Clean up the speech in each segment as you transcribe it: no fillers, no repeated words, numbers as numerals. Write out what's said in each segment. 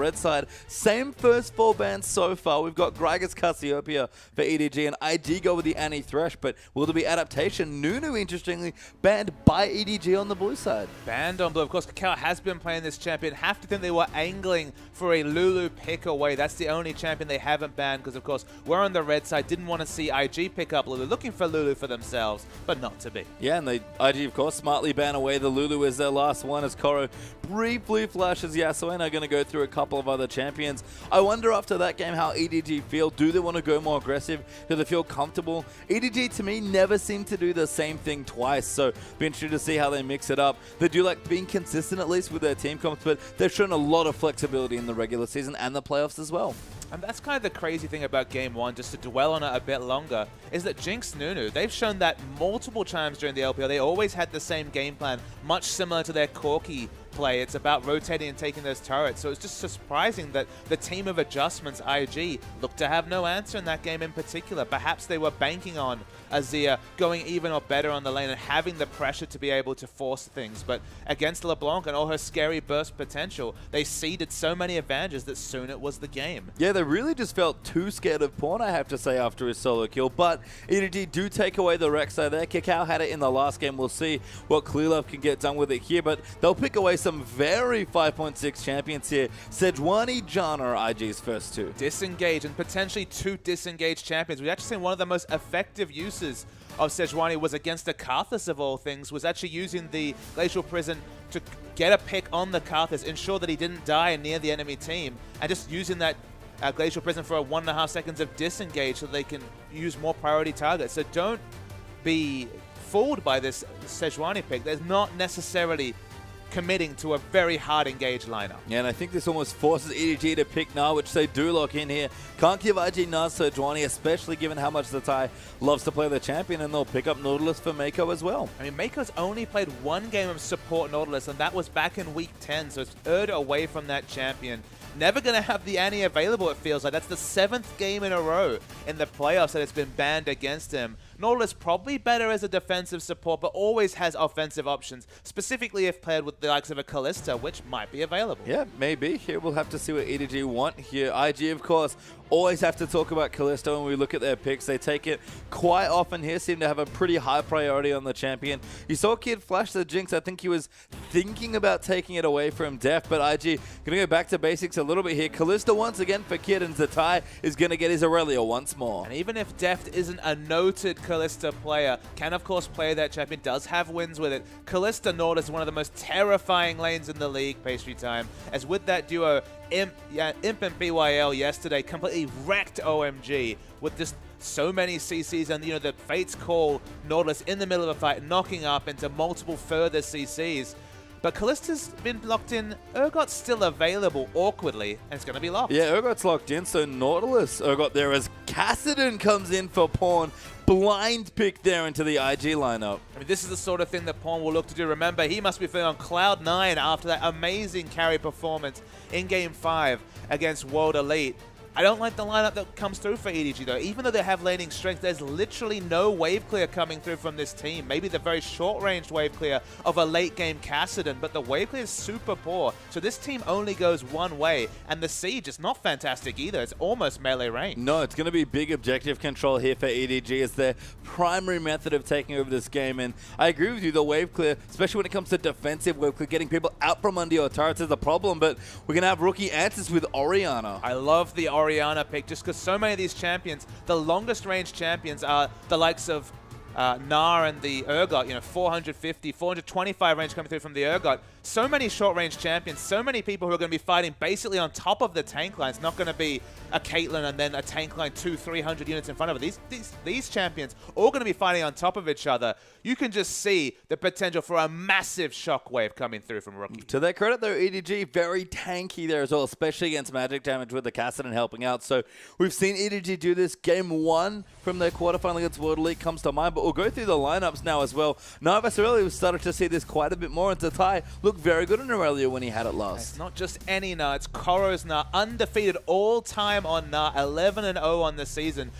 red side, same first 4 bans so far. We've got Gragas Cassiopeia for EDG and IG go with the Annie Thresh, but will there be adaptation? Nunu, interestingly, banned by EDG on the blue side. Banned on blue. Of course, Kakao has been playing this champion. Have to think they were angling for a Lulu pick away. That's the only champion they haven't banned because, of course, we're on the red side. Didn't want to see IG pick up Lulu. Looking for Lulu for themselves, but not to be. Yeah, and IG, of course, smartly ban away the Lulu as their last one as Koro briefly flashes Yasuo and are going to go through a couple of other champions. I wonder after that game how EDG feel. Do they want to go more aggressive? Do they feel comfortable? EDG, to me, never seem to do the same thing twice, so be interested to see how they mix it up. They do like being consistent, at least, with their team comps, but they've shown a lot of flexibility in the regular season and the playoffs as well. And that's kind of the crazy thing about Game 1, just to dwell on it a bit longer, is that Jinx Nunu, they've shown that multiple times during the LPL. They always had the same game plan, much similar to their Corki play. It's about rotating and taking those turrets. So it's just surprising that the team of adjustments, IG, looked to have no answer in that game in particular. Perhaps they were banking on Azir going even or better on the lane and having the pressure to be able to force things. But against LeBlanc and all her scary burst potential, they ceded so many advantages that soon it was the game. Yeah, they really just felt too scared of Pawn, I have to say, after his solo kill. But EDG do take away the Rek'Sai there. Kakao had it in the last game. We'll see what Clearlove can get done with it here. But they'll pick away some very 5.6 champions here. Sejuani, Janna are IG's first 2. Disengage, and potentially 2 disengaged champions. We've actually seen one of the most effective uses of Sejuani was against the Karthus of all things, was actually using the Glacial Prison to get a pick on the Karthus, ensure that he didn't die near the enemy team, and just using that Glacial Prison for a 1.5 seconds of disengage so they can use more priority targets. So don't be fooled by this Sejuani pick. There's not necessarily committing to a very hard engaged lineup. Yeah, and I think this almost forces EDG to pick Gnar, which they do lock in here. Can't give IG Gnar Sejuani, especially given how much the Thai loves to play the champion, and they'll pick up Nautilus for Mako as well. I mean, Mako's only played 1 game of support Nautilus, and that was back in week 10, so it's away from that champion. Never going to have the Annie available, it feels like. That's the 7th game in a row in the playoffs that it's been banned against him. Nautilus probably better as a defensive support, but always has offensive options, specifically if paired with the likes of a Kalista, which might be available. Yeah, maybe. Here we'll have to see what EDG want here. IG, of course, always have to talk about Kalista when we look at their picks. They take it quite often here, seem to have a pretty high priority on the champion. You saw Kid flash the Jinx. I think he was thinking about taking it away from Deft, but IG going to go back to basics a little bit here. Kalista once again for Kid, and Zatai is going to get his Aurelia once more. And even if Deft isn't a noted Kalista player, can of course play that champion, does have wins with it. Kalista Nautilus is one of the most terrifying lanes in the league, Pastry Time, as with that duo, Imp and BYL yesterday completely wrecked OMG with just so many CCs, and you know the Fates call Nautilus in the middle of a fight, knocking up into multiple further CCs. But Kalista's been locked in. Urgot's still available awkwardly, and it's going to be locked. Yeah, Urgot's locked in, so Nautilus Urgot there as Kassadin comes in for Pawn. Blind pick there into the IG lineup. I mean, this is the sort of thing that Pawn will look to do. Remember, he must be feeling on cloud 9 after that amazing carry performance in Game 5 against World Elite. I don't like the lineup that comes through for EDG, though. Even though they have laning strength, there's literally no wave clear coming through from this team. Maybe the very short-ranged wave clear of a late-game Kassadin, but the wave clear is super poor. So this team only goes one way, and the siege is not fantastic either. It's almost melee range. No, it's going to be big objective control here for EDG as their primary method of taking over this game. And I agree with you, the wave clear, especially when it comes to defensive wave clear, getting people out from under your turrets is a problem, but we're going to have rookie answers with Orianna. I love the Orianna pick just because so many of these champions, the longest range champions are the likes of Gnar and the Urgot, you know, 450, 425 range coming through from the Urgot. So many short-range champions, so many people who are going to be fighting basically on top of the tank line. It's not going to be a Caitlyn and then a tank line 200-300 units in front of it. These champions all going to be fighting on top of each other. You can just see the potential for a massive shockwave coming through from Rookie. To their credit, though, EDG very tanky there as well, especially against magic damage with the Kassadin helping out. So we've seen EDG do this. Game 1 from their quarterfinal against World Elite comes to mind, but we'll go through the lineups now as well. Navas Aurelia, we've started to see this quite a bit more, and Tatai looked very good in Aurelia when he had it last. It's not just any Gnar, it's Koro's Gnar, undefeated all time on Gnar, 11-0 on the season.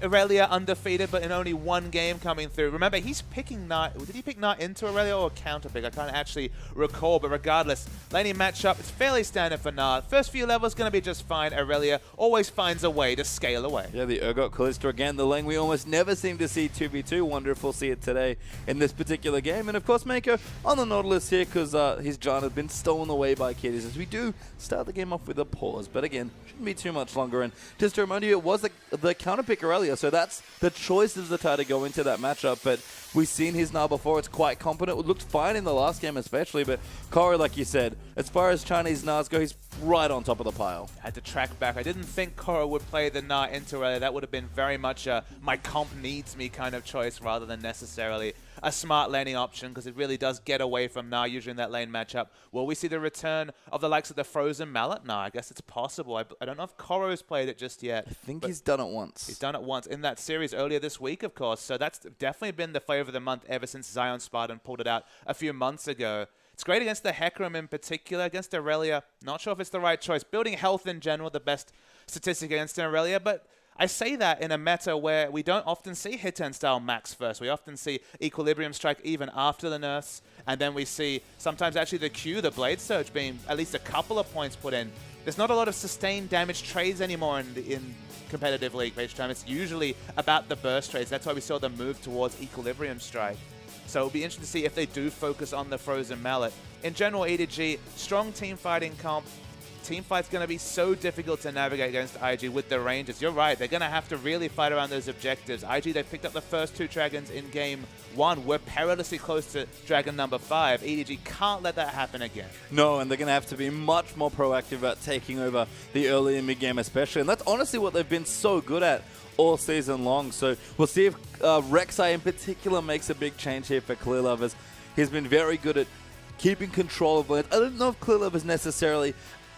Aurelia undefeated, but in only one game coming through. Remember, he's picking Knight. Did he pick Knight into Aurelia or counter pick? I can't actually recall, but regardless, laning matchup, it's fairly standard for Knight. First few levels going to be just fine. Aurelia always finds a way to scale away. Yeah, the Urgot Kalista again, the lane we almost never seem to see 2v2. Wonder if we'll see it today in this particular game. And of course, Mako on the Nautilus here because his John has been stolen away by Kitties as we do start the game off with a pause. But again, shouldn't be too much longer. And just to remind you, it was the counter pick Aurelia. So that's the choice of Zatai to go into that matchup. But we've seen his Gnar before. It's quite competent. It looked fine in the last game especially. But Koro, like you said, as far as Chinese Gnars go, he's right on top of the pile. I had to track back. I didn't think Koro would play the Gnar into Aurelia. That would have been very much a my comp needs me kind of choice rather than necessarily a smart laning option because it really does get away from Gnar usually in that lane matchup. Will we see the return of the likes of the Frozen Mallet? No, I guess it's possible. I don't know if Koro's played it just yet. I think he's done it once. He's done it once in that series earlier this week, of course. So that's definitely been the flavor of the month ever since Zion Spartan pulled it out a few months ago. It's great against the Hecarim in particular. Against Aurelia, not sure if it's the right choice. Building health in general, the best statistic against Aurelia, but I say that in a meta where we don't often see hit-end style max first. We often see Equilibrium Strike even after the nerfs, and then we see sometimes actually the Q, the Blade Surge, being at least a couple of points put in. There's not a lot of sustained damage trades anymore in competitive League Page time. It's usually about the burst trades. That's why we saw them move towards Equilibrium Strike. So it'll be interesting to see if they do focus on the Frozen Mallet. In general, EDG, strong team fighting comp. Teamfight's going to be so difficult to navigate against IG with the Rangers. You're right, they're going to have to really fight around those objectives. IG, they picked up the first 2 dragons in game 1. We're perilously close to dragon number 5. EDG can't let that happen again. No, and they're going to have to be much more proactive about taking over the early and mid-game especially. And that's honestly what they've been so good at all season long. So we'll see if Rek'Sai in particular makes a big change here for Clear Lovers. He's been very good at keeping control of lanes. I don't know if Clear Lovers necessarily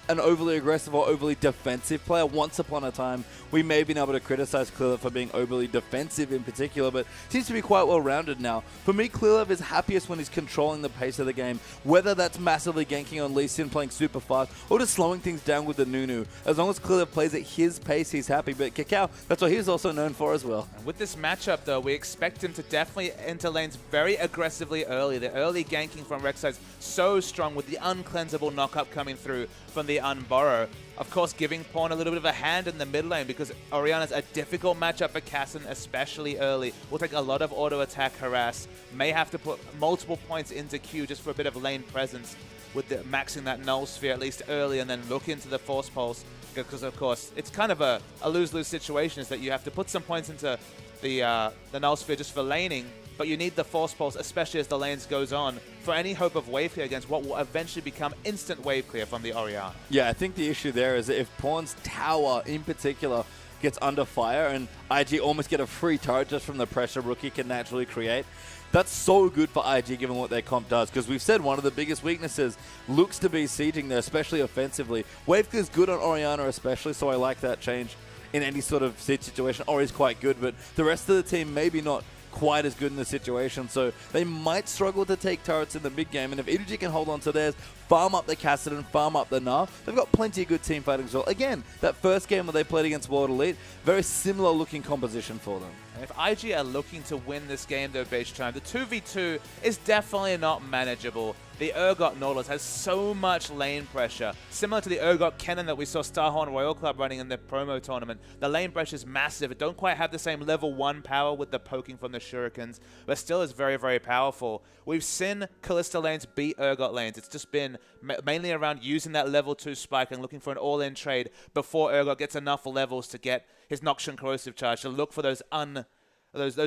an overly aggressive or overly defensive player. Once upon a time, we may have been able to criticize Clearlove for being overly defensive in particular, but seems to be quite well-rounded now. For me, Clearlove is happiest when he's controlling the pace of the game, whether that's massively ganking on Lee Sin, playing super fast, or just slowing things down with the Nunu. As long as Clearlove plays at his pace, he's happy. But Kakao, that's what he's also known for as well. With this matchup, though, we expect him to definitely enter lanes very aggressively early. The early ganking from Rek'Sai is so strong with the uncleansable knock-up coming through from the Unburrow. Of course, giving Pawn a little bit of a hand in the mid lane because Orianna's a difficult matchup for Kassan, especially early. Will take a lot of auto attack harass. May have to put multiple points into Q just for a bit of lane presence with the, maxing that Null Sphere at least early and then look into the Force Pulse because, of course, it's kind of a lose-lose situation is that you have to put some points into the Null Sphere just for laning, but you need the Force Pulse, especially as the lanes goes on, for any hope of wave clear against what will eventually become instant wave clear from the Orianna. Yeah, I think the issue there is that if Pawn's tower in particular gets under fire and IG almost get a free turret just from the pressure Rookie can naturally create, that's so good for IG given what their comp does, because we've said one of the biggest weaknesses looks to be sieging there, especially offensively. Wave clear is good on Orianna especially, so I like that change in any sort of siege situation. Ori's quite good, but the rest of the team maybe not quite as good in the situation, so they might struggle to take turrets in the mid game. And if EDG can hold on to theirs, farm up the Kassadin, farm up the Gnar, they've got plenty of good team fighting as well. Again, that first game where they played against World Elite, very similar looking composition for them. And if IG are looking to win this game, though, Beige Time, the 2v2 is definitely not manageable. The Urgot Nautilus has so much lane pressure. Similar to the Urgot Kennen that we saw Starhorn Royal Club running in the promo tournament, the lane pressure is massive. It don't quite have the same level 1 power with the poking from the shurikens, but still is very, very powerful. We've seen Kalista lanes beat Urgot lanes. It's just been mainly around using that level 2 spike and looking for an all-in trade before Urgot gets enough levels to get his Noxian Corrosive Charge, to look for those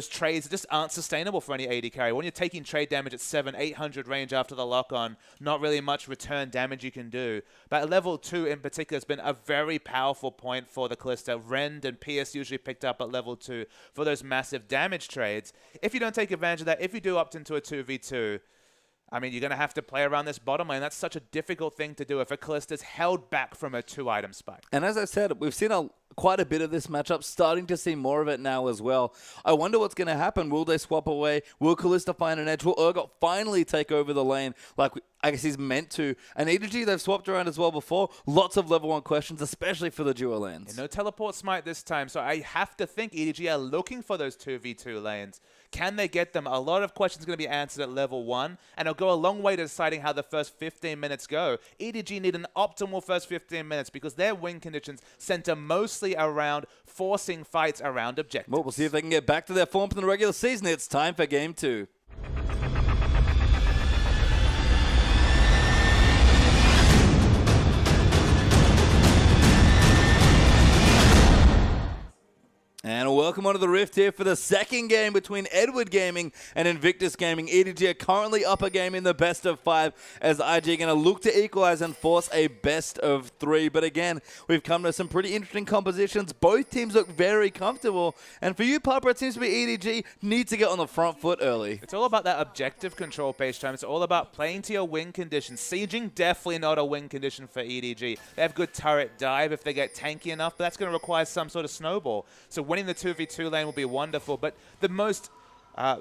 trades that just aren't sustainable for any AD carry. When you're taking trade damage at 700-800 range after the lock-on, not really much return damage you can do. But level 2 in particular has been a very powerful point for the Kalista. Rend and Pierce usually picked up at level 2 for those massive damage trades. If you don't take advantage of that, if you do opt into a 2v2, I mean, you're going to have to play around this bottom lane. That's such a difficult thing to do if a Kalista's held back from a 2-item spike. And as I said, we've seen quite a bit of this matchup, starting to see more of it now as well. I wonder what's going to happen. Will they swap away? Will Kalista find an edge? Will Urgot finally take over the lane like I guess he's meant to. And EDG, they've swapped around as well before. Lots of level 1 questions, especially for the duo lanes. No teleport smite this time, so I have to think EDG are looking for those 2v2 lanes. Can they get them? A lot of questions are going to be answered at level 1, and it'll go a long way to deciding how the first 15 minutes go. EDG need an optimal first 15 minutes because their win conditions center mostly around forcing fights around objectives. Well, we'll see if they can get back to their form from the regular season. It's time for Game 2. And welcome onto the Rift here for the second game between Edward Gaming and Invictus Gaming. EDG are currently up a game in the best of 5 as IG are going to look to equalize and force a best of 3. But again, we've come to some pretty interesting compositions. Both teams look very comfortable. And for you, Papa, it seems to be EDG need to get on the front foot early. It's all about that objective control page time. It's all about playing to your win conditions. Sieging, definitely not a win condition for EDG. They have good turret dive if they get tanky enough, but that's going to require some sort of snowball. So winning the 2v2 lane will be wonderful, but the most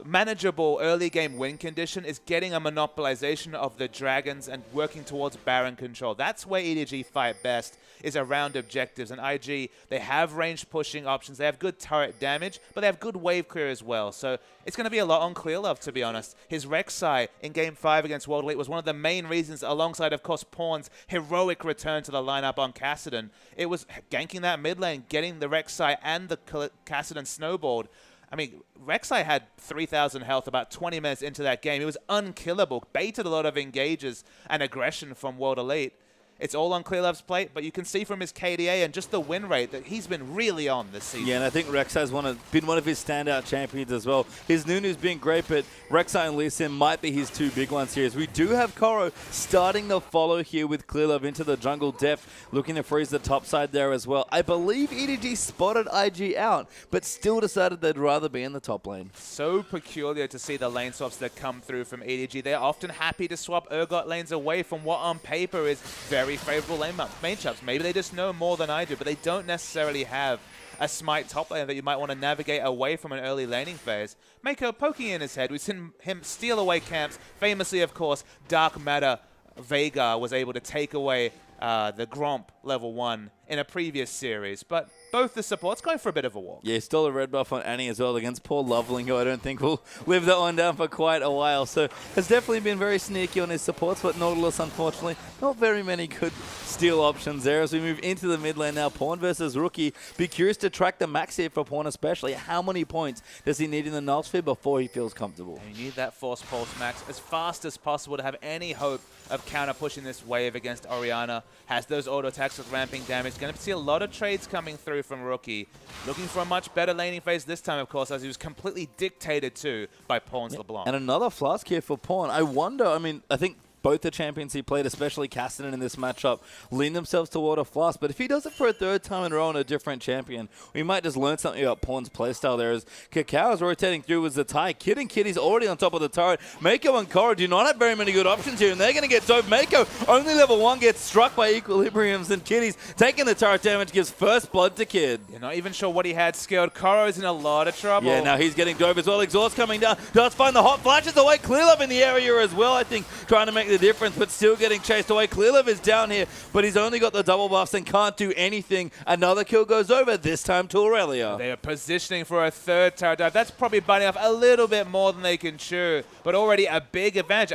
manageable early game win condition is getting a monopolization of the dragons and working towards Baron control. That's where EDG fight best, is around objectives. And IG, they have range pushing options. They have good turret damage, but they have good wave clear as well. So it's going to be a lot on Clearlove, to be honest. His Rek'Sai in Game 5 against World Elite was one of the main reasons, alongside, of course, Pawn's heroic return to the lineup on Kassadin. It was ganking that mid lane, getting the Rek'Sai and the Kassadin snowballed. I mean, Rek'Sai had 3,000 health about 20 minutes into that game. He was unkillable, baited a lot of engages and aggression from World Elite. It's all on Clearlove's plate, but you can see from his KDA and just the win rate that he's been really on this season. Yeah, and I think Rek'Sai's been one of his standout champions as well. His Nunu's been great, but Rek'Sai and Lee Sin might be his two big ones here. As we do have Koro starting the follow here with Clearlove into the jungle depth, looking to freeze the top side there as well. I believe EDG spotted IG out, but still decided they'd rather be in the top lane. So peculiar to see the lane swaps that come through from EDG. They're often happy to swap Urgot lanes away from what on paper is very favorable lane matchups. Maybe they just know more than I do, but they don't necessarily have a smite top lane that you might want to navigate away from an early laning phase. Mako poking in his head. We've seen him steal away camps. Famously, of course, Dark Matter Veigar was able to take away the Gromp level 1 in a previous series, but both the supports going for a bit of a walk. Yeah, still a red buff on Annie as well against poor Loveling, who I don't think will live that one down for quite a while. So has definitely been very sneaky on his supports, but Nautilus, unfortunately, not very many good steal options there. As we move into the mid lane now, Pawn versus Rookie. Be curious to track the max here for Pawn especially. How many points does he need in the null sphere before he feels comfortable? And you need that Force Pulse max as fast as possible to have any hope of counter pushing this wave against Orianna. Has those auto attacks with ramping damage. Going to see a lot of trades coming through from Rookie. Looking for a much better laning phase this time, of course, as he was completely dictated to by Pawn's LeBlanc. And another flask here for Pawn. I wonder, I think both the champions he played, especially Kassadin in this matchup, lean themselves toward a flask. But if he does it for a third time in a row on a different champion, we might just learn something about Pawn's playstyle there. As Kakao is rotating through with Zatai. Kid and Kitty's already on top of the turret. Mako and Koro do not have very many good options here, and they're going to get doped. Mako, only level 1, gets struck by Equilibriums, and Kitty's taking the turret damage, gives first blood to Kid. You're not even sure what he had skilled. Koro's in a lot of trouble. Yeah, now he's getting doped as well. Exhaust coming down. Does find the hot flashes away. Clearlove in the area as well, I think, trying to make the difference, but still getting chased away. Clearlove is down here, but he's only got the double buffs and can't do anything. Another kill goes over, this time to Aurelia. They are positioning for a third tower dive. That's probably biting off a little bit more than they can chew, but already a big advantage.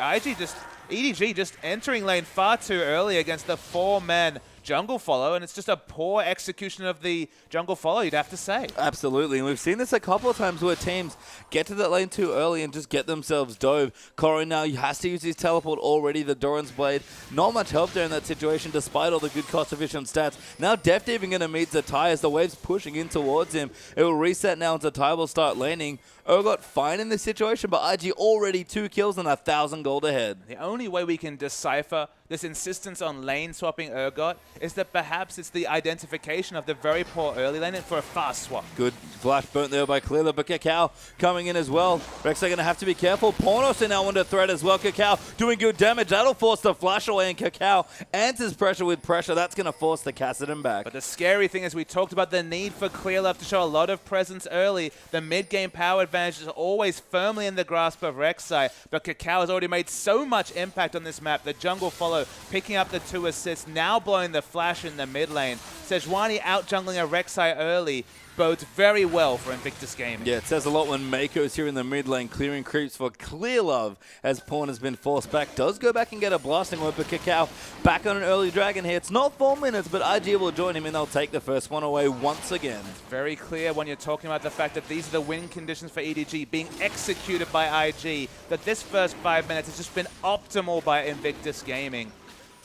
EDG just entering lane far too early against the 4-man jungle follow, and it's just a poor execution of the jungle follow, you'd have to say. Absolutely, and we've seen this a couple of times where teams get to that lane too early and just get themselves dove. Koro now has to use his teleport already, the Doran's Blade. Not much help there in that situation despite all the good cost-efficient stats. Now Deft even going to meet Zatai as the wave's pushing in towards him. It will reset now and Zatai will start laning. Urgot fine in this situation, but IG already 2 kills and 1,000 gold ahead. The only way we can decipher this insistence on lane swapping Urgot is that perhaps it's the identification of the very poor early lane for a fast swap. Good flash burnt there by Clearlove, but Kakao coming in as well. Rex are going to have to be careful. Pornos are now under threat as well. Kakao doing good damage. That'll force the flash away, and Kakao answers pressure with pressure. That's going to force the Kassadin back. But the scary thing is we talked about the need for Clearlove to show a lot of presence early. The mid-game power advantage is always firmly in the grasp of Rek'Sai, but Kakao has already made so much impact on this map. The jungle follow, picking up the 2 assists, now blowing the flash in the mid lane. Sejuani out jungling a Rek'Sai early bodes very well for Invictus Gaming. Yeah, it says a lot when Mako's here in the mid lane clearing creeps for Clearlove as Pawn has been forced back. Does go back and get a blasting word, but Kakao back on an early dragon here. It's not 4 minutes, but IG will join him and they'll take the first one away once again. Very clear when you're talking about the fact that these are the win conditions for EDG being executed by IG, that this first 5 minutes has just been optimal by Invictus Gaming.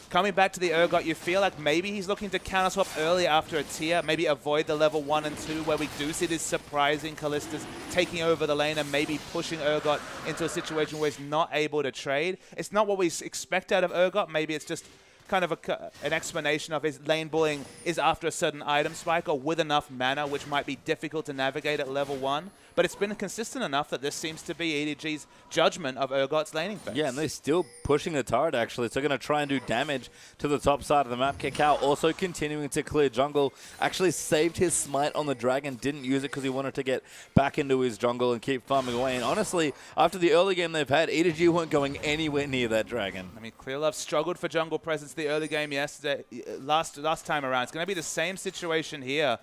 Coming back to the Urgot, you feel like maybe he's looking to counter swap early after a tier, maybe avoid the level 1 and 2 where we do see this surprising Callistus taking over the lane and maybe pushing Urgot into a situation where he's not able to trade. It's not what we expect out of Urgot. Maybe it's just kind of an explanation of his lane bullying is after a certain item spike or with enough mana, which might be difficult to navigate at level 1. But it's been consistent enough that this seems to be EDG's judgment of Urgot's laning phase. Yeah, and they're still pushing the turret, actually. So they're going to try and do damage to the top side of the map. Kakao also continuing to clear jungle. Actually saved his smite on the dragon. Didn't use it because he wanted to get back into his jungle and keep farming away. And honestly, after the early game they've had, EDG weren't going anywhere near that dragon. I mean, Clearlove struggled for jungle presence the early game yesterday, last time around. It's going to be the same situation here.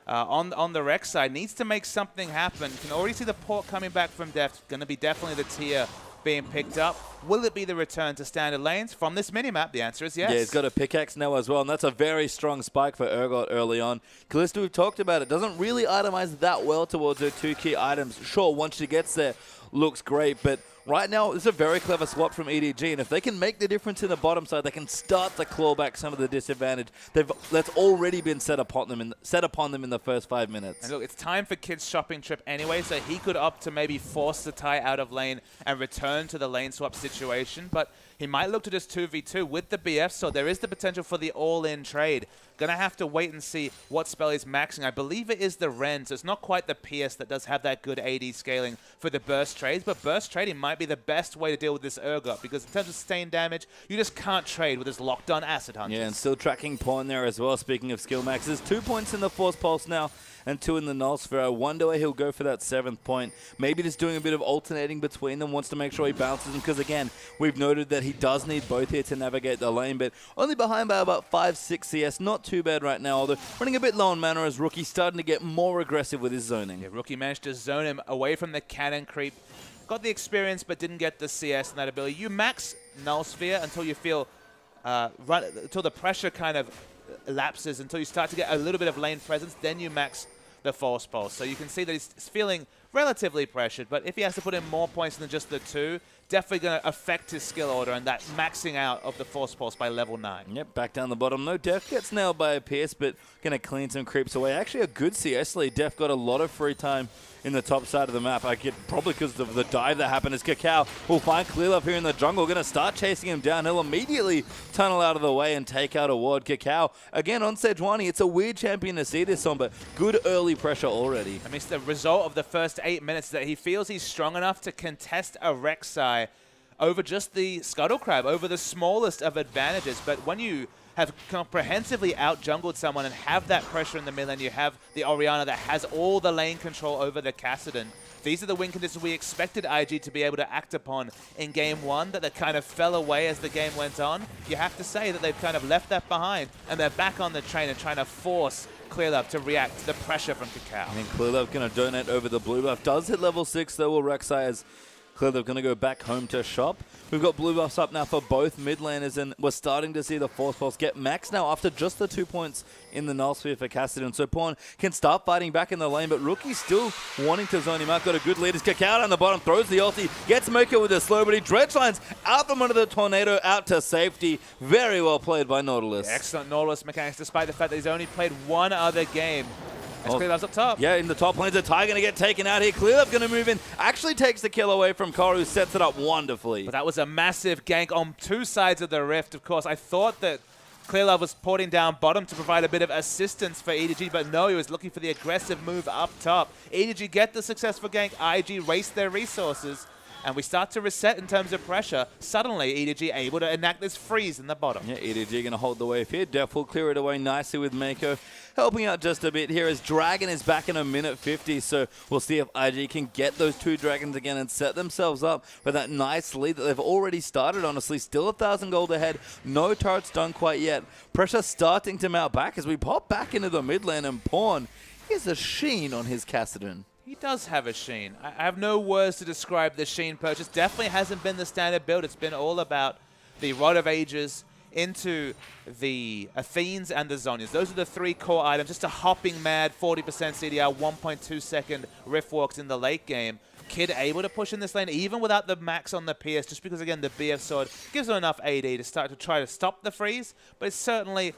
On the Rex side, needs to make something happen. You can already see the port coming back from Deft. Going to be definitely the tier being picked up. Will it be the return to standard lanes from this minimap? The answer is yes. Yeah, he's got a pickaxe now as well, and that's a very strong spike for Urgot early on. Callista, we've talked about it, doesn't really itemize that well towards her 2 key items. Sure, once she gets there, looks great, but right now, it's a very clever swap from EDG, and if they can make the difference in the bottom side, they can start to claw back some of the disadvantage that's already been set upon them in the first 5 minutes. And look, it's time for Kid's shopping trip anyway, so he could opt to maybe force the tie out of lane and return to the lane swap situation, but he might look to just 2v2 with the BF, so there is the potential for the all-in trade. Gonna have to wait and see what spell he's maxing. I believe it is the Ren, so it's not quite the PS that does have that good AD scaling for the burst trades, but burst trading might be the best way to deal with this Urgot, because in terms of sustained damage, you just can't trade with his locked-on Acid Hunters. Yeah, and still tracking Pawn there as well, speaking of skill maxes. 2 points in the Force Pulse now, and 2 in the Null Sphere. I wonder where he'll go for that 7th point. Maybe just doing a bit of alternating between them, wants to make sure he bounces them, because again, we've noted that he does need both here to navigate the lane, but only behind by about 5-6 CS. Not too bad right now, although running a bit low on mana as Rookie starting to get more aggressive with his zoning. Yeah, Rookie managed to zone him away from the cannon creep. Got the experience, but didn't get the CS and that ability. You max Null Sphere until you feel, until the pressure kind of elapses, until you start to get a little bit of lane presence, then you max the Force Pulse. So you can see that he's feeling relatively pressured, but if he has to put in more points than just the 2, definitely going to affect his skill order and that maxing out of the Force Pulse by level 9. Yep, back down the bottom. No, Def gets nailed by a Pierce, but going to clean some creeps away. Actually, a good CS lead. Def got a lot of free time in the top side of the map. I get probably because of the dive that happened as Kakao will find Clearlove here in the jungle. Going to start chasing him down. He'll immediately tunnel out of the way and take out a ward. Kakao, again on Sejuani. It's a weird champion to see this on, but good early pressure already. I mean, it's the result of the first 8 minutes that he feels he's strong enough to contest a Rek'Sai over just the Scuttle Crab, over the smallest of advantages. But when you have comprehensively out-jungled someone and have that pressure in the middle, and you have the Orianna that has all the lane control over the Kassadin, these are the win conditions we expected IG to be able to act upon in Game 1, that kind of fell away as the game went on. You have to say that they've kind of left that behind, and they're back on the train and trying to force Clearlove to react to the pressure from Kakao. I mean, Clearlove going to donate over the blue buff. Does hit level 6, though, will Rek'Sai as Clearlove going to go back home to shop. We've got blue buffs up now for both mid laners, and we're starting to see the Force Pulse get max now after just the 2 points in the Null Sphere for Kassadin. So Pawn can start fighting back in the lane, but Rookie's still wanting to zone him out. Got a good lead as Kakao down the bottom, throws the ulti, gets Moko with a slow, but he dredgelines out from under the tornado, out to safety. Very well played by Nautilus. Yeah, excellent Nautilus mechanics, despite the fact that he's only played one other game As Clearlove's up top. Yeah, in the top lane, Zatai going to get taken out here. Clearlove going to move in. Actually takes the kill away from Koru, who sets it up wonderfully. But that was a massive gank on two sides of the rift, of course. I thought that Clearlove was porting down bottom to provide a bit of assistance for EDG, but no, he was looking for the aggressive move up top. EDG get the successful gank, IG waste their resources, and we start to reset in terms of pressure. Suddenly, EDG able to enact this freeze in the bottom. Yeah, EDG going to hold the wave here. Def will clear it away nicely with Mako helping out just a bit here as Dragon is back in a minute 50. So we'll see if IG can get those two Dragons again and set themselves up for that nice lead that they've already started, honestly. Still 1,000 gold ahead. No turrets done quite yet. Pressure starting to mount back as we pop back into the mid lane, and Pawn, he has a sheen on his Kassadin. He does have a sheen. I have no words to describe the sheen purchase. Definitely hasn't been the standard build. It's been all about the Rod of Ages into the Athenes and the Zhonya's. Those are the three core items. Just a hopping mad 40% CDR, 1.2 second rift walks in the late game. Kid able to push in this lane even without the max on the PS, just because, again, the BF sword gives him enough AD to start to try to stop the freeze, but it's certainly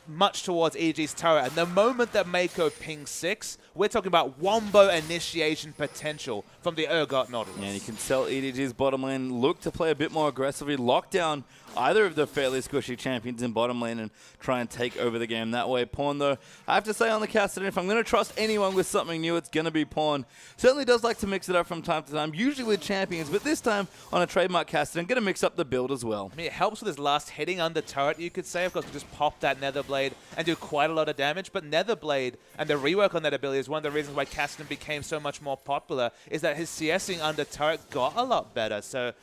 much towards EDG's turret. And the moment that Mako pings 6, we're talking about wombo initiation potential from the Urgot Nautilus. Yeah, you can sell EDG's bottom lane, look to play a bit more aggressively, lock down either of the fairly squishy champions in bottom lane and try and take over the game that way. Pawn, though, I have to say on the Kassadin, if I'm going to trust anyone with something new, it's going to be Pawn. Certainly does like to mix it up from time to time, usually with champions, but this time on a trademark Kassadin, going to mix up the build as well. I mean, it helps with his last hitting under turret, you could say. Of course, you just pop that Netherblade and do quite a lot of damage, but Netherblade and the rework on that ability is one of the reasons why Kassadin became so much more popular, is that his CSing under turret got a lot better. So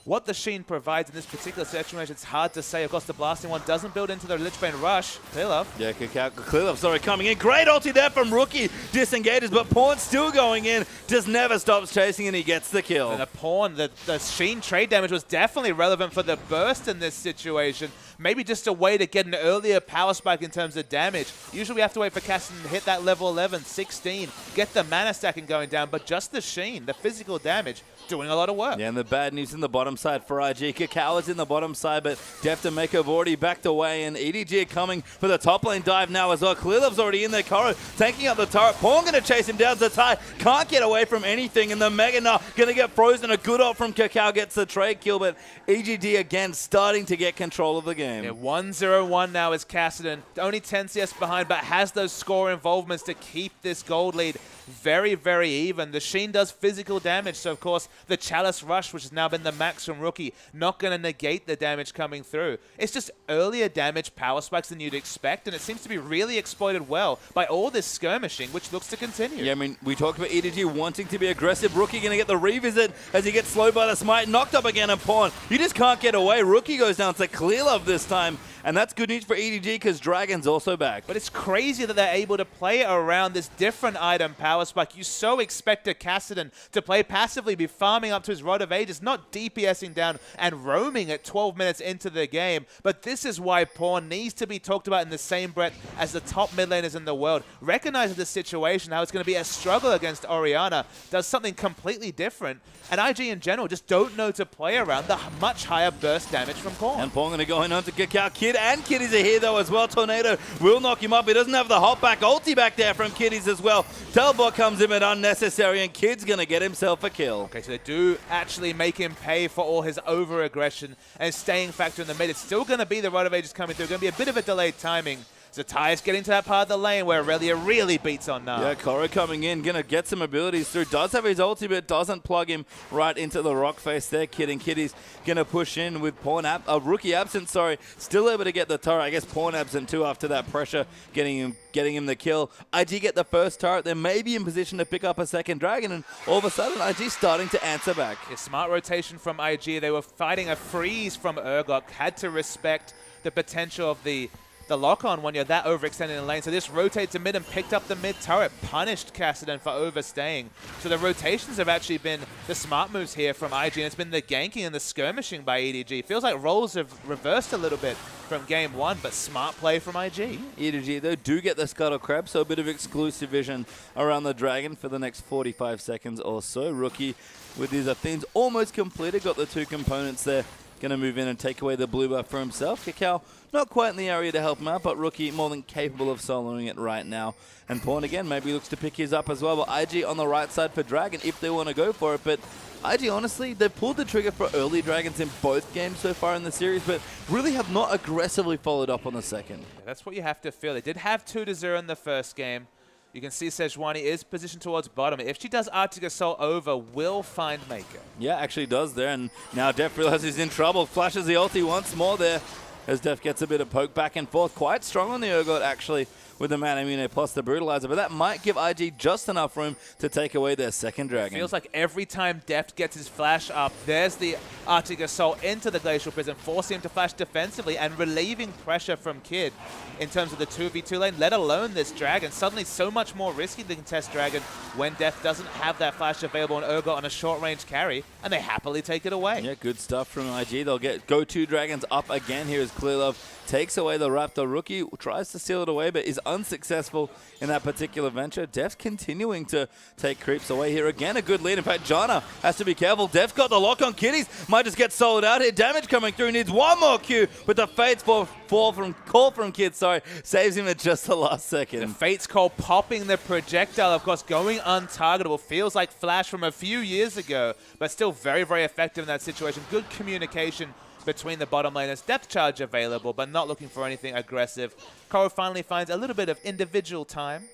what the Sheen provides in this particular situation, it's hard to say. Of course, the blasting one doesn't build into the Lichbane rush. Clearlove. Yeah, Clearlove, sorry, coming in. Great ulti there from Rookie. Disengages, but Pawn still going in. Just never stops chasing, and he gets the kill. And the Pawn, the Sheen trade damage was definitely relevant for the burst in this situation. Maybe just a way to get an earlier power spike in terms of damage. Usually we have to wait for Kassadin to hit that level 11, 16, get the mana stacking going down, but just the Sheen, the physical damage, doing a lot of work. Yeah, and the bad news in the bottom side for IG. Kakao is in the bottom side, but Deft and Mako have already backed away, and EDG are coming for the top lane dive now as well. Clearlove's already in there. Koro tanking up the turret. Pawn going to chase him down. Zatai can't get away from anything, and the Mega now going to get frozen. A good ult from Kakao gets the trade kill, but EGD again starting to get control of the game. Yeah, 1-0-1 now is Kassadin. Only 10 CS behind, but has those score involvements to keep this gold lead very, very even. The Sheen does physical damage, so of course the Chalice Rush, which has now been the max from Rookie, not going to negate the damage coming through. It's just earlier damage power spikes than you'd expect, and it seems to be really exploited well by all this skirmishing, which looks to continue. Yeah, I mean, we talked about EDG wanting to be aggressive. Rookie going to get the revisit as he gets slowed by the smite. Knocked up again, and Pawn, you just can't get away. Rookie goes down to Clearlove this time. And that's good news for EDG because Dragon's also back. But it's crazy that they're able to play around this different item power spike. You so expect a Kassadin to play passively, be farming up to his Rod of Ages, not DPSing down and roaming at 12 minutes into the game. But this is why Pawn needs to be talked about in the same breath as the top mid laners in the world. Recognizing the situation, how it's going to be a struggle against Orianna, does something completely different. And IG in general just don't know to play around the much higher burst damage from Pawn. And Pawn going to go in onto Kakao. Kid and Kitties are here though as well. Tornado will knock him up. He doesn't have the hop back ulti back there from Kitties as well. Teleport comes in at unnecessary, and Kid's going to get himself a kill. Okay, so they do actually make him pay for all his over-aggression and staying factor in the mid. It's still going to be the Rod of Ages coming through. Going to be a bit of a delayed timing. Zatai is getting to that part of the lane where Aurelia really beats on now. Yeah, Koro coming in, going to get some abilities through. Does have his ulti, but doesn't plug him right into the rock face there. Kid and Kitty's going to push in with Pawn Rookie absent, sorry. Still able to get the turret. I guess Pawn absent too after that pressure, getting him the kill. IG get the first turret. They may be in position to pick up a second Dragon, and all of a sudden IG starting to answer back. Yeah, smart rotation from IG. They were fighting a freeze from Urgot. Had to respect the potential of the lock-on when you're that overextended in the lane. So this rotated to mid and picked up the mid turret, punished Kassadin for overstaying. So the rotations have actually been the smart moves here from IG, and it's been the ganking and the skirmishing by EDG. Feels like roles have reversed a little bit from game one, but smart play from IG. EDG, though, do get the Scuttle Crab, so a bit of exclusive vision around the Dragon for the next 45 seconds or so. Rookie with his Athenes almost completed, got the two components there going to move in and take away the blue buff for himself. Kakao not quite in the area to help him out, but Rookie more than capable of soloing it right now. And Pawn again maybe looks to pick his up as well, but IG on the right side for Dragon if they want to go for it. But IG, honestly, they've pulled the trigger for early Dragons in both games so far in the series, but really have not aggressively followed up on the second. Yeah, that's what you have to feel. They did have 2-0 in the first game. You can see Sejuani is positioned towards bottom. If she does Arctic Assault over, will find Maker. Yeah, actually does there, and now Def realizes he's in trouble. Flashes the ulti once more there as Def gets a bit of poke back and forth. Quite strong on the Urgot, actually, with the Mana Imune plus the Brutalizer, but that might give IG just enough room to take away their second Dragon. It feels like every time Deft gets his flash up, there's the Arctic Assault into the Glacial Prison, forcing him to flash defensively and relieving pressure from Kid in terms of the 2v2 lane, let alone this Dragon. Suddenly so much more risky to contest Dragon when Deft doesn't have that flash available on Urgot on a short-range carry, and they happily take it away. Yeah, good stuff from IG. They'll go 2 Dragons up again here as Clearlove takes away the Raptor. Rookie tries to steal it away, but is unsuccessful in that particular venture. Def's continuing to take creeps away here. Again, a good lead. In fact, Jana has to be careful. Def's got the lock on Kitties. Might just get sold out here. Damage coming through. Needs one more Q, but the Fates call from Kid, saves him at just the last second. The Fates call popping the projectile, of course, going untargetable. Feels like Flash from a few years ago, but still very, very effective in that situation. Good communication between the bottom laners. Depth charge available, but not looking for anything aggressive. Koro finally finds a little bit of individual time,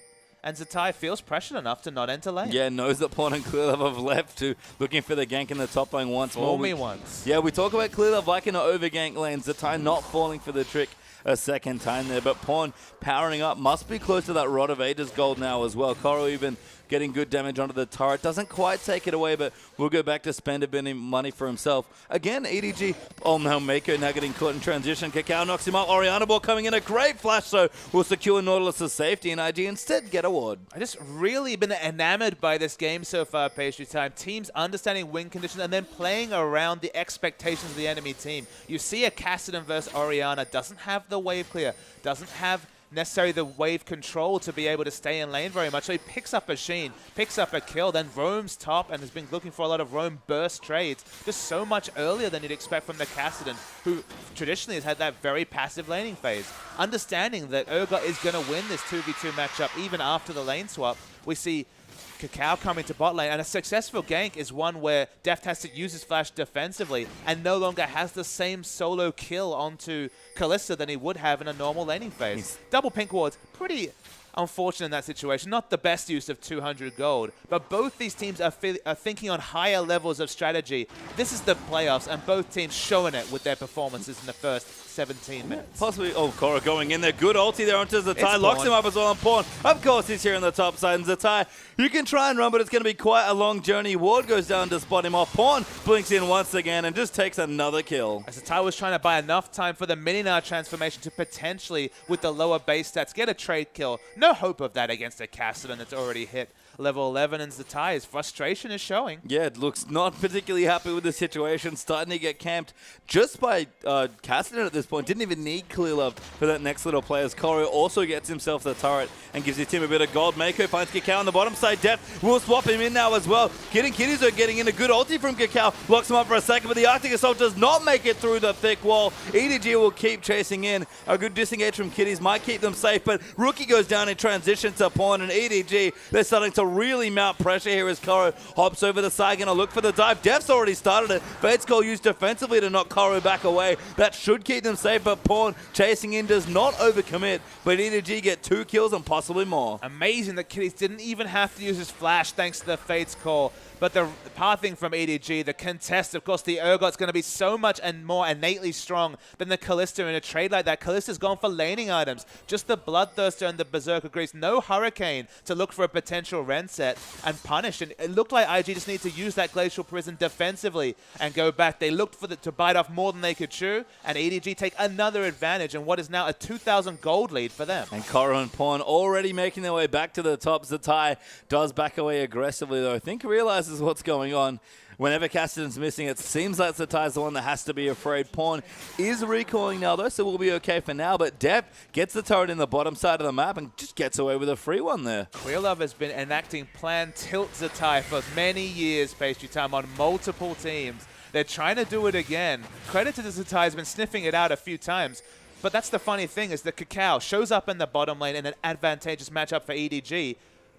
and Zatai feels pressured enough to not enter lane. Yeah, knows that Pawn and Clearlove have left to looking for the gank in the top lane once more. Fool me once. Yeah, we talk about Clearlove liking to overgank lanes. Zatai not falling for the trick a second time there, but Pawn powering up, must be close to that Rod of Ages gold now as well. Koro even getting good damage onto the turret. Doesn't quite take it away, but will go back to spend a bit of money for himself. Again, EDG, oh no, Mako now getting caught in transition. Kakao knocks him up. Oriana Ball coming in, a great flash, so will secure Nautilus' safety, and IG instead get a ward. I just really been enamored by this game so far, Pastry Time. Teams understanding win conditions and then playing around the expectations of the enemy team. You see a Kassadin versus Oriana, doesn't have the wave clear, doesn't have necessarily the wave control to be able to stay in lane very much. So he picks up a Sheen, picks up a kill, then roams top and has been looking for a lot of roam burst trades just so much earlier than you'd expect from the Kassadin, who traditionally has had that very passive laning phase. Understanding that Urgot is going to win this 2v2 matchup even after the lane swap, we see Kakao coming to bot lane, and a successful gank is one where Deft has to use his flash defensively and no longer has the same solo kill onto Kalista than he would have in a normal laning phase. Double pink wards, pretty unfortunate in that situation. Not the best use of 200 gold, but both these teams are thinking on higher levels of strategy. This is the playoffs, and both teams showing it with their performances in the first 17 minutes. Possibly, oh, Koro going in there. Good ulti there onto Zatai. Locks him up as well on Pawn. Of course, he's here on the top side. And Zatai, you can try and run, but it's going to be quite a long journey. Ward goes down to spot him off. Pawn blinks in once again and just takes another kill. As Zatai was trying to buy enough time for the Mininar transformation to potentially, with the lower base stats, get a trade kill. No hope of that against a Kassadin that's already hit level 11, and Zatai's frustration is showing. Yeah, it looks not particularly happy with the situation. Starting to get camped just by Kassadin at this point. Didn't even need Clearlove for that next little play, as Koro also gets himself the turret and gives his team a bit of gold. Mako finds Kakao on the bottom side. Def will swap him in now as well. Kitties are getting in a good ulti from Kakao. Locks him up for a second, but the Arctic Assault does not make it through the thick wall. EDG will keep chasing in. A good disengage from Kitties might keep them safe, but Rookie goes down in transition to Pawn, and EDG, they're starting to really mount pressure here as Koro hops over the side, going to look for the dive. Def's already started it. Fate's Call used defensively to knock Koro back away. That should keep them safe, but Pawn chasing in does not overcommit, but EDG get 2 kills and possibly more. Amazing that Kitties didn't even have to use his flash thanks to the Fate's Call. But the pathing from EDG, the contest, of course, the Urgot's going to be so much and more innately strong than the Kalista in a trade like that. Kalista's gone for laning items. Just the Bloodthirster and the Berserker Grease. No Hurricane to look for a potential Ren set and punish. And it looked like IG just need to use that Glacial Prison defensively and go back. They looked for to bite off more than they could chew, and EDG take another advantage in what is now a 2,000 gold lead for them. And Koro and Pawn already making their way back to the top. Zatai does back away aggressively, though. I think he realizes what's going on. Whenever Kassadin's missing, it seems like Zatai's the one that has to be afraid. Pawn is recalling now, though, so we'll be okay for now. But Def gets the turret in the bottom side of the map and just gets away with a free one there. Clearlove has been enacting Plan Tilt Zatai for many years, Pastry Time, on multiple teams. They're trying to do it again. Credit to the Zatai, has been sniffing it out a few times. But that's the funny thing, is that Kakao shows up in the bottom lane in an advantageous matchup for EDG,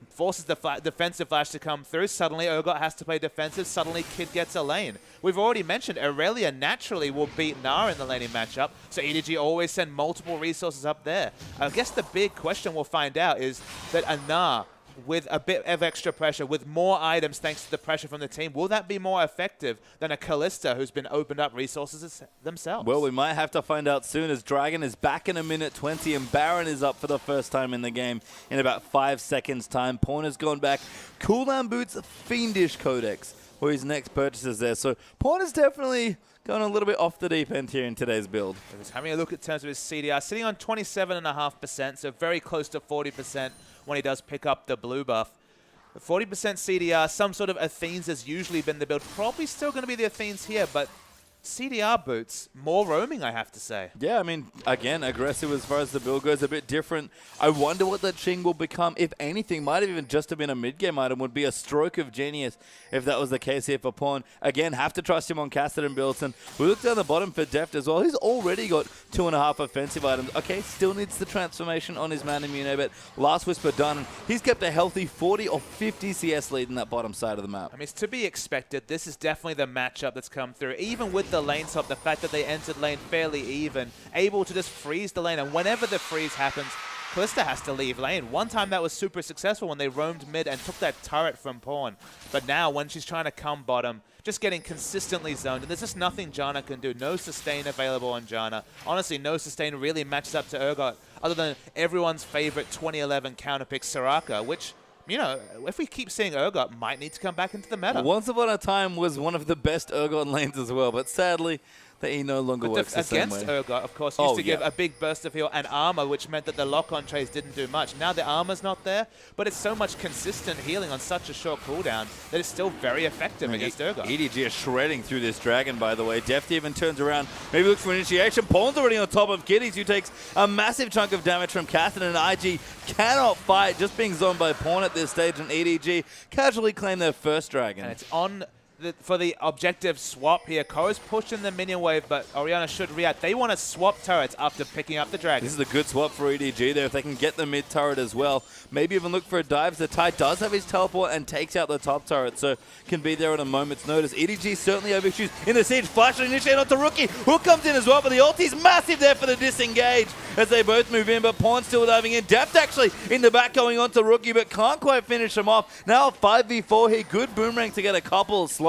forces the defensive flash to come through. Suddenly, Urgot has to play defensive. Suddenly, Kid gets a lane. We've already mentioned Aurelia naturally will beat Gnar in the laning matchup, so EDG always send multiple resources up there. I guess the big question we'll find out is that a Gnar, with a bit of extra pressure, with more items thanks to the pressure from the team, will that be more effective than a Kalista who's been opened up resources themselves? Well, we might have to find out soon, as Dragon is back in a minute 20 and Baron is up for the first time in the game in about 5 seconds time. Pawn has gone back. Cooldown Boots, Fiendish Codex were his next purchases there. So Pawn is definitely going a little bit off the deep end here in today's build. Just having a look at terms of his CDR, sitting on 27.5%, so very close to 40% when he does pick up the blue buff. 40% CDR, some sort of Athenes has usually been the build. Probably still going to be the Athenes here, but CDR boots, more roaming, I have to say. Yeah, I mean, again, aggressive as far as the build goes, a bit different. I wonder what that Ching will become. If anything, might have even just have been a mid-game item, would be a stroke of genius if that was the case here for Pawn. Again, have to trust him on Cassidy builds. And we look down the bottom for Deft as well. He's already got 2.5 offensive items. Okay, still needs the transformation on his Man Immune, but Last Whisper done. He's kept a healthy 40 or 50 CS lead in that bottom side of the map. I mean, it's to be expected. This is definitely the matchup that's come through. Even with the lane swap, the fact that they entered lane fairly even, able to just freeze the lane, and whenever the freeze happens, Kalista has to leave lane. One time that was super successful when they roamed mid and took that turret from Pawn. But now when she's trying to come bottom, just getting consistently zoned, and there's just nothing Janna can do. No sustain available on Janna. Honestly, no sustain really matches up to Urgot, other than everyone's favorite 2011 counterpick Soraka, which, you know, if we keep seeing Urgot, might need to come back into the meta. Once upon a time was one of the best Urgot lanes as well, but sadly, that he no longer works the same way. Against Urgot, of course, used to give a big burst of heal and armor, which meant that the lock-on trays didn't do much. Now the armor's not there, but it's so much consistent healing on such a short cooldown that it's still very effective against Urgot. EDG is shredding through this Dragon, by the way. Deft even turns around, maybe looks for initiation. Pawn's already on top of Kiddies, who takes a massive chunk of damage from Catherine, and IG cannot fight, just being zoned by Pawn at this stage, and EDG casually claim their first Dragon. And it's on for the objective swap here. Ko's pushing the minion wave, but Orianna should react. They want to swap turrets after picking up the Dragon. This is a good swap for EDG there. If they can get the mid turret as well, maybe even look for a dive. Zatai does have his teleport and takes out the top turret, so can be there at a moment's notice. EDG certainly overshoots in the siege. Flash and initiate onto Rookie. Hook comes in as well, but the ulti's massive there for the disengage as they both move in, but Pawn still diving in. Deft actually in the back going on to Rookie, but can't quite finish him off. Now 5v4 here. Good boomerang to get a couple of slows.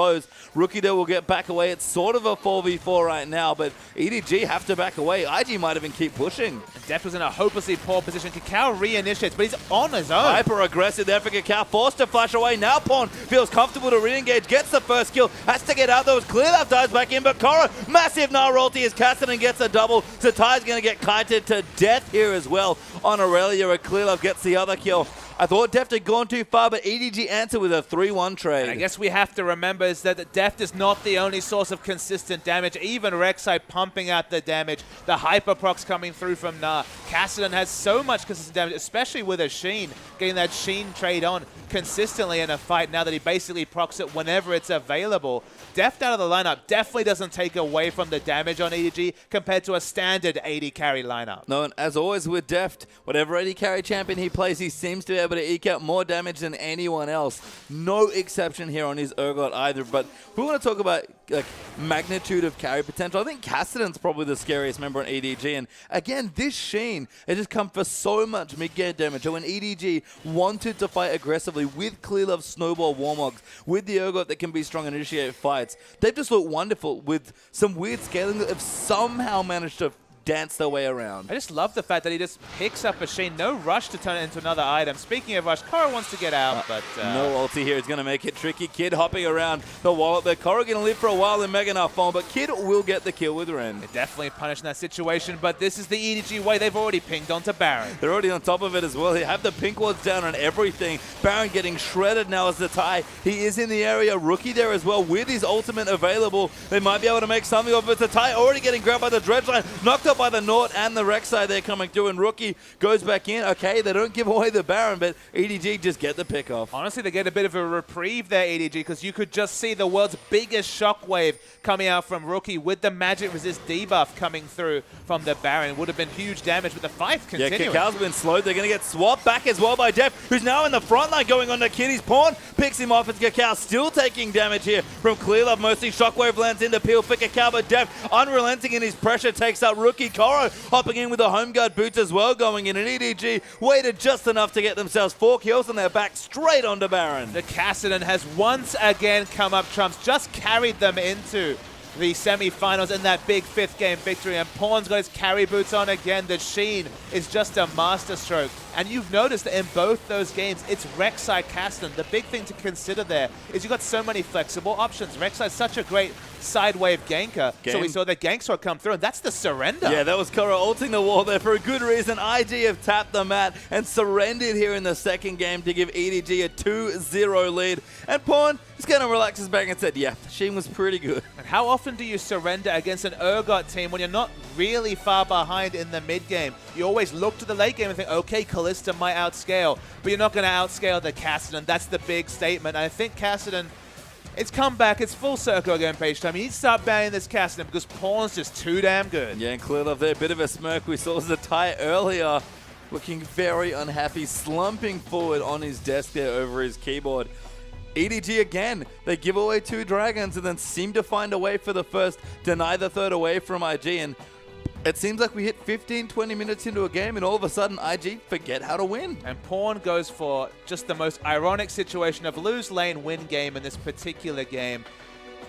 Rookie though will get back away. It's sort of a 4v4 right now, but EDG have to back away. IG might even keep pushing. Deft was in a hopelessly poor position. Kakao re-initiates, but he's on his own. Hyper aggressive there for Kakao, forced to flash away. Now Pawn feels comfortable to re-engage, gets the first kill, has to get out. Those clear left dives back in, but Korra, massive Gnar ulti as Cassidy gets a double. Zatai's going to get kited to death here as well on Aurelia. A clear left gets the other kill. I thought Deft had gone too far, but EDG answered with a 3-1 trade. And I guess we have to remember is that Deft is not the only source of consistent damage. Even Rek'Sai pumping out the damage. The hyper procs coming through from Gnar. Cassidy has so much consistent damage, especially with a Sheen, getting that Sheen trade on consistently in a fight now that he basically procs it whenever it's available. Deft out of the lineup definitely doesn't take away from the damage on EDG compared to a standard 80 carry lineup. No, and as always with Deft, whatever 80 carry champion he plays, he seems to be able to eke out more damage than anyone else. No exception here on his Urgot either, but we want to talk about like magnitude of carry potential. I think Cassidy's probably the scariest member on EDG, and again, this Sheen has just come for so much mid-game damage. So when EDG wanted to fight aggressively with Clear Love, Snowball, Warmogs, with the Urgot that can be strong and initiate fights, they've just looked wonderful with some weird scaling that have somehow managed to dance their way around. I just love the fact that he just picks up a Sheen. No rush to turn it into another item. Speaking of rush, Korra wants to get out, but... no ulti here is going to make it tricky. Kid hopping around the wall there. Korra going to live for a while in Mega Knife form, but Kid will get the kill with Ren. They're definitely punishing that situation, but this is the EDG way. They've already pinged onto Baron. They're already on top of it as well. They have the pink wards down on everything. Baron getting shredded now as the tie. He is in the area. Rookie there as well with his ultimate available. They might be able to make something of it. The tie already getting grabbed by the dredge line. Knocked up by the Nort and the Rek'Sai there coming through, and Rookie goes back in. Okay, they don't give away the Baron, but EDG just get the pick off. Honestly, they get a bit of a reprieve there, EDG, because you could just see the world's biggest shockwave coming out from Rookie with the magic resist debuff coming through from the Baron. Would have been huge damage with the fight continuing. Yeah, Kakal's been slowed. They're going to get swapped back as well by Def, who's now in the front line going on to Kitty's Pawn. Picks him off as Kakao still taking damage here from Clearlove. Mostly Shockwave lands into Peel for Kakao, but Def unrelenting in his pressure takes out Rookie. Koro hopping in with the home guard boots as well going in, and EDG waited just enough to get themselves 4 kills, and they're back straight onto Baron. The Kassadin has once again come up trumps, just carried them into the semi-finals in that big 5th game victory, and Pawn's got his carry boots on again. The sheen is just a masterstroke, and you've noticed that in both those games, it's Rek'Sai Kassadin. The big thing to consider there is you've got so many flexible options. Rek'Sai is such a great side wave ganker, so we saw the gank sword come through, and that's the surrender. Yeah, that was Koro ulting the wall there for a good reason. IG have tapped the mat and surrendered here in the second game to give EDG a 2-0 lead, and Pawn is going to relax his back and said, yeah, Sheen was pretty good. And how often do you surrender against an Urgot team when you're not really far behind in the mid game? You always look to the late game and think, okay, Kalista might outscale, but you're not going to outscale the Kassadin. That's the big statement. And I think Kassadin, it's come back. It's full circle again, Page Time. You need to start banning this Kassadin because Pawn's just too damn good. Yeah, and Clearlove there, a bit of a smirk. We saw Zatai earlier looking very unhappy, slumping forward on his desk there over his keyboard. EDG again, they give away 2 dragons and then seem to find a way for the first, deny the third away from IG, and it seems like we hit 15-20 minutes into a game and all of a sudden IG forget how to win. And Pawn goes for just the most ironic situation of lose lane, win game in this particular game.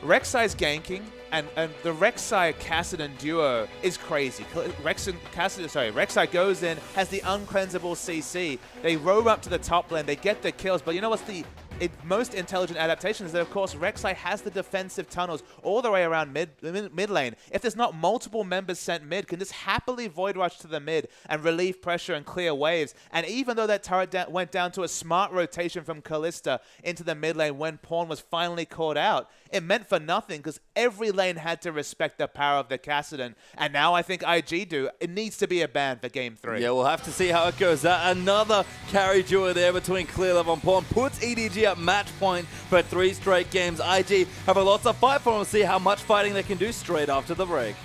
Rek'Sai's ganking, and the Rek'Sai Kassadin duo is crazy. Rek'Sai goes in, has the uncleansable CC. They roam up to the top lane, they get the kills, but you know what's the most intelligent adaptation is that, of course, Rek'Sai has the defensive tunnels all the way around mid lane. If there's not multiple members sent mid, can just happily void rush to the mid and relieve pressure and clear waves. And even though that turret went down to a smart rotation from Kalista into the mid lane when Pawn was finally caught out, it meant for nothing because every lane had to respect the power of the Kassadin. And now I think IG do. It needs to be a ban for Game 3. Yeah, we'll have to see how it goes. Another carry duo there between Clearlove and Pawn puts EDG up match point for 3 straight games. IG have a lot to fight for, and we'll see how much fighting they can do straight after the break.